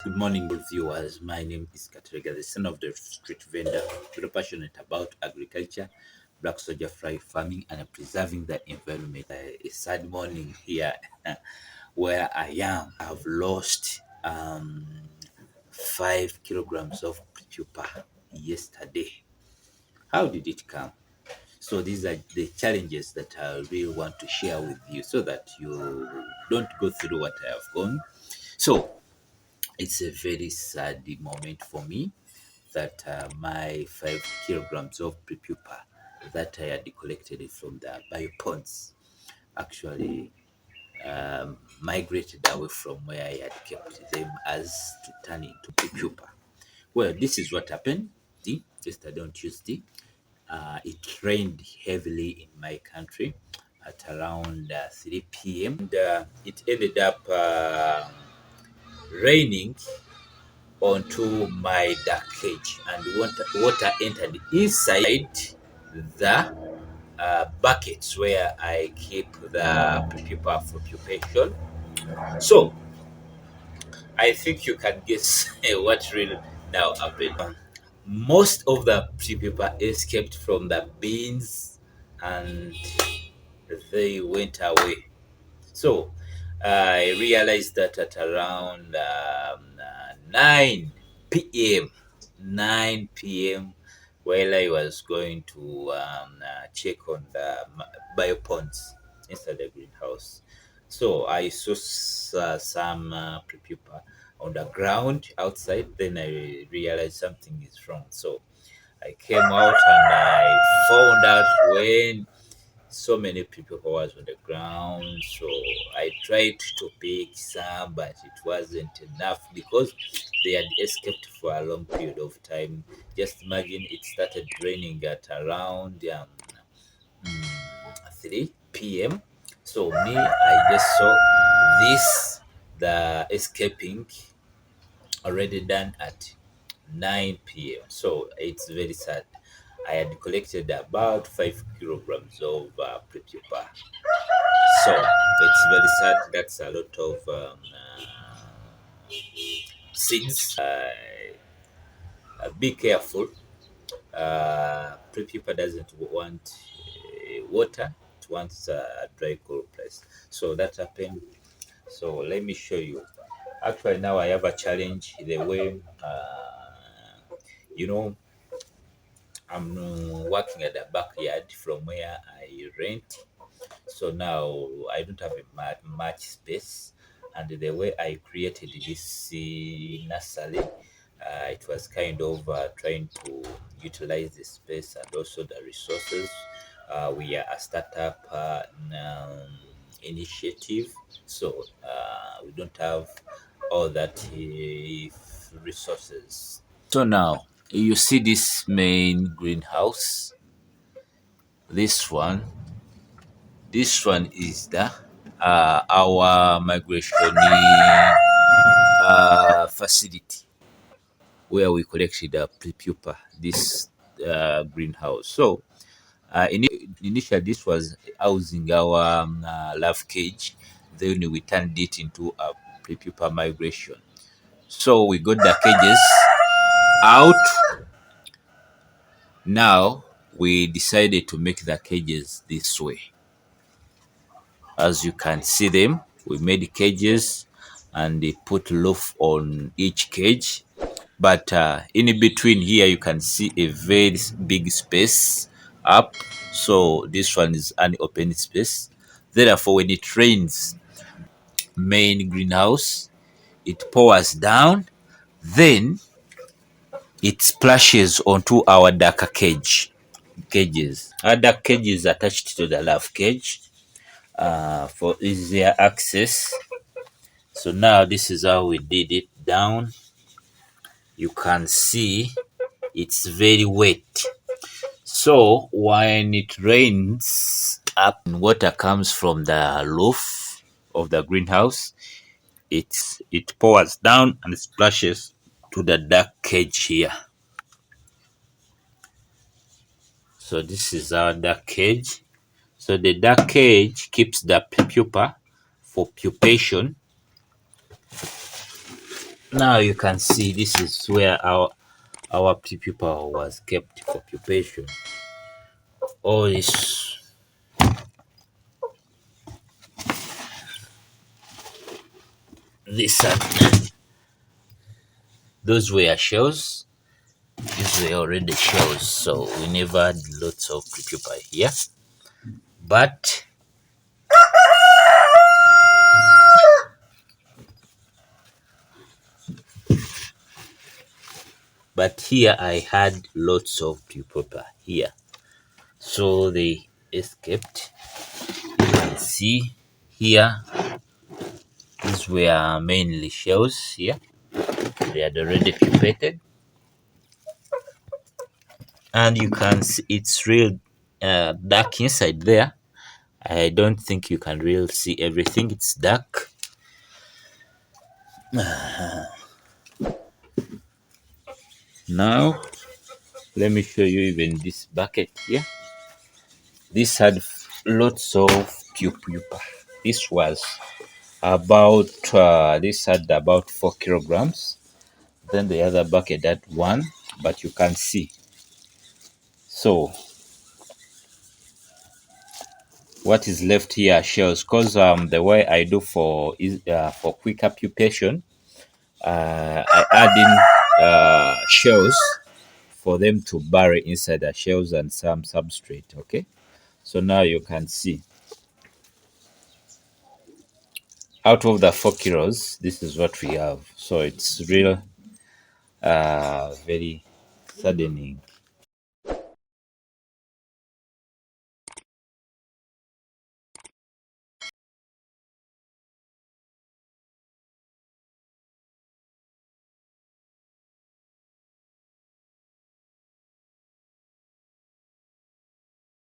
Good morning, viewers. My name is Katerega, the son of the street vendor, very passionate about agriculture, black soldier fly farming, and preserving the environment. A sad morning here where I am. I've lost 5 kilograms of pupa yesterday. How did it come? So these are the challenges that I really want to share with you so that you don't go through what I have gone. So it's a very sad moment for me that my 5 kilograms of prepupa that I had collected from the bioponds actually migrated away from where I had kept them as to turn into prepupa. Well, this is what happened. Yesterday on Tuesday, it rained heavily in my country at around 3 p.m. And it ended up raining onto my dark cage, and water entered inside the buckets where I keep the pupa for pupation. So I think you can guess what really now happened. Most of the pupa escaped from the bins and they went away. So I realized that at around 9 p.m., 9 p.m., while I was going to check on the bioponds inside the greenhouse. So I saw some prepupa on the ground outside. Then I realized something is wrong. So I came out and I found out when so many people was on the ground. So I tried to pick some, but it wasn't enough because they had escaped for a long period of time. Just imagine it started raining at around 3 p.m. So me, I just saw this, the escaping already done at 9 p.m. So it's very sad. I had collected about 5 kilograms of prepupa. So it's very sad. That's a lot of seeds. Be careful. Prepupa doesn't want water. It wants a dry, cool place. So that happened. So let me show you. Actually, now I have a challenge. The way, you know, I'm working at the backyard from where I rent. So now I don't have much space, and the way I created this nursery, it was kind of trying to utilize the space and also the resources. We are a startup initiative, so we don't have all that resources. So now you see this main greenhouse. This one, this one is the our migration facility where we collected the prepupa. This greenhouse. So initially this was housing our love cage. Then we turned it into a prepupa migration. So we got the cages out. Now we decided to make the cages this way. As you can see them, we made cages and they put roof on each cage. But in between here, you can see a very big space up. So this one is an open space. Therefore, when it rains, main greenhouse, it pours down, then it splashes onto our darker cages. Our dark cage is attached to the love cage for easier access. So now this is how we did it down. You can see it's very wet. So when it rains up and water comes from the roof of the greenhouse, it pours down and splashes to the dark cage here. So this is our dark cage. So the dark cage keeps the pupa for pupation. Now you can see this is where our pupa was kept for pupation. All this and those were shells. These were already shells, so we never had lots of pupae here. But here I had lots of pupa here, so they escaped. You can see here these were mainly shells here. They had already pupated, and you can see it's real dark inside there. I don't think you can really see everything. It's dark. Now let me show you even this bucket here. This had lots of pupa. This was about this had about 4 kilograms. Then the other bucket had 1, but you can see. So what is left here are shells, because the way I do for quicker pupation, I add in shells for them to bury inside the shells and some substrate. Okay, so now you can see out of the 4 kilos, this is what we have. So it's real very saddening.